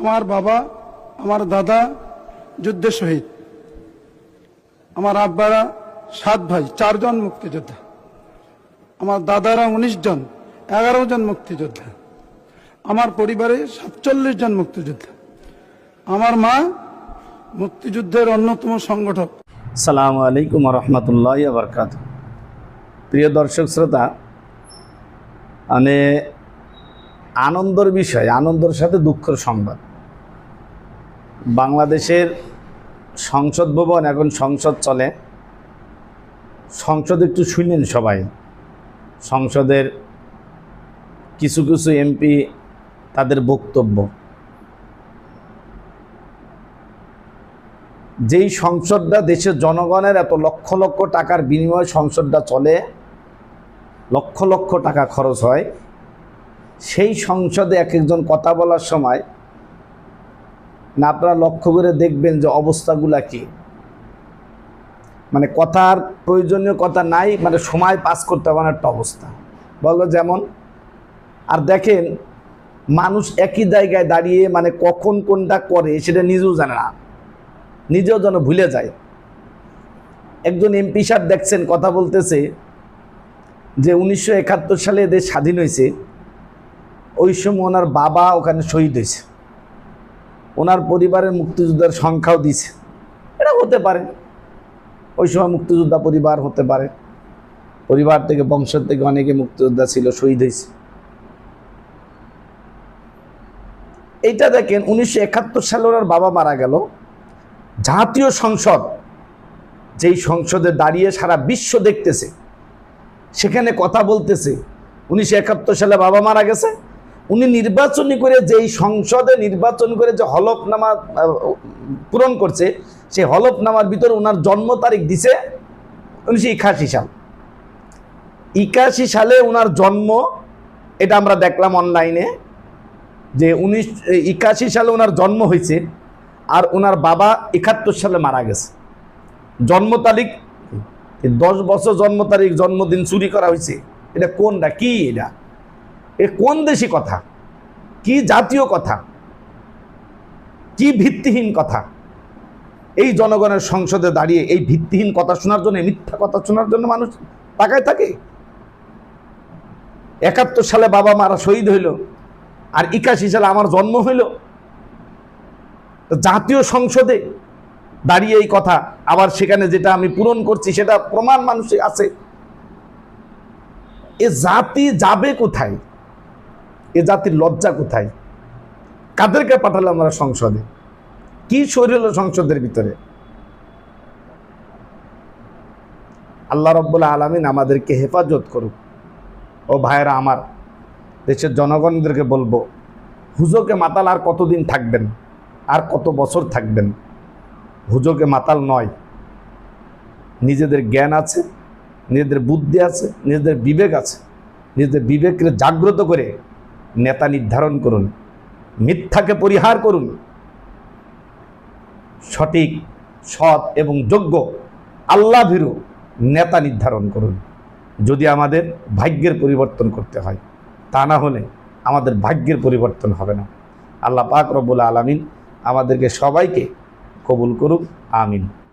আমার বাবা, আমার দাদা যুদ্ধে শহীদ। আমার আব্বারা 7 ভাই, 4 জন মুক্তিযোদ্ধা। আমার দাদারা 19 জন, 11 জন মুক্তিযোদ্ধা। আমার পরিবারে 47 জন মুক্তিযোদ্ধা। আমার মা মুক্তিযুদ্ধের অন্যতম সংগঠক। আসসালামু আলাইকুম ওয়া রাহমাতুল্লাহি ওয়া বারাকাতুহু। প্রিয় দর্শক শ্রোতা, মানে আনন্দের বিষয়, আনন্দের সাথে দুঃখের সংবাদ। বাংলাদেশের সংসদ ভবন, এখন সংসদ চলে। সংসদ একটু শুনেন সবাই। সংসদের কিছু কিছু এমপি তাদের বক্তব্য। যেই সংসদটা দেশের জনগণের এত লক্ষ লক্ষ টাকার বিনিময়ে সংসদটা চলে, লক্ষ লক্ষ টাকা খরচ হয়, সেই সংসদে এক একজন কথা বলার সময় না আপনারা লক্ষ্য করে দেখবেন যে অবস্থাগুলা কি। মানে কথার প্রয়োজনীয় কথা নাই, মানে সময় পাস করতে হবে একটা অবস্থা বললো যেমন। আর দেখেন মানুষ একই জায়গায় দাঁড়িয়ে মানে কখন কোনটা করে সেটা নিজেও জানে না, নিজেও যেন ভুলে যায়। একজন এমপি সাহেব দেখছেন কথা বলতেছে যে 1971 সালে দেশ স্বাধীন হয়েছে, ওই সময় ওনার বাবা ওখানে শহীদ হয়েছে, ওনার পরিবারের মুক্তিযোদ্ধার সংখ্যাও দিছে। এটা হতে পারে, ওই সময় মুক্তিযোদ্ধা পরিবার হতে পারে, পরিবার থেকে বংশের থেকে অনেকে মুক্তিযোদ্ধা ছিল, শহীদ হয়েছে। এইটা দেখেন 1971 সালে ওনার বাবা মারা গেল। জাতীয় সংসদ, যেই সংসদে দাঁড়িয়ে সারা বিশ্ব দেখতেছে, সেখানে কথা বলতেছে 1971 সালে বাবা মারা গেছে। উনি নির্বাচনী করে যেই সংসদে নির্বাচন করে যে হলফনামা পূরণ করছে, সেই হলফনামার ভিতরে ওনার জন্ম তারিখ দিছে 1981 সাল। 81 সালে ওনার জন্ম, এটা আমরা দেখলাম অনলাইনে যে 81 সালে ওনার জন্ম হয়েছে, আর ওনার বাবা 71 সালে মারা গেছে। জন্ম তারিখ 10 বছর জন্ম তারিখ, জন্মদিন চুরি করা হয়েছে। এটা কোনটা কি? এটা এ কোন দেশি কথা, কি জাতীয় কথা, কি ভিত্তিহীন কথা? এই জনগণের সংসদে দাঁড়িয়ে এই ভিত্তিহীন কথা শোনার জন্য, মিথ্যা কথা শোনার জন্য মানুষ তাকায় থাকে। 71 সালে বাবা মারা শহীদ হইল, আর 81 সালে আমার জন্ম হইল। জাতীয় সংসদে দাঁড়িয়ে এই কথা, আবার সেখানে যেটা আমি পূরণ করছি সেটা প্রমাণ মানুষের আছে। এ জাতি যাবে কোথায়? এ জাতির লজ্জা কোথায়? কাদেরকে পাঠালাম আমরা সংসদে? কি শরীর সংসদের ভিতরে? আল্লাহ রাব্বুল আলামিন আমাদেরকে হেফাজত করুক। ও ভাইরা আমার, দেশের জনগণদেরকে বলবো, হুজুরকে মাতাল আর কতদিন থাকবেন, আর কত বছর থাকবেন? হুজুরকে মাতাল নয়, নিজেদের জ্ঞান আছে, নিজেদের বুদ্ধি আছে, নিজেদের বিবেক আছে। নিজেদের বিবেককে জাগ্রত করে নেতা নির্ধারণ করুন, মিথ্যাকে পরিহার করুন, সঠিক, সৎ এবং যোগ্য আল্লাহ ভীরু নেতা নির্ধারণ করুন। যদি আমাদের ভাগ্যের পরিবর্তন করতে হয়, তা না হলে আমাদের ভাগ্যের পরিবর্তন হবে না। আল্লাহ পাক রব্বুল আলামিন আমাদেরকে সবাইকে কবুল করুক, আমিন।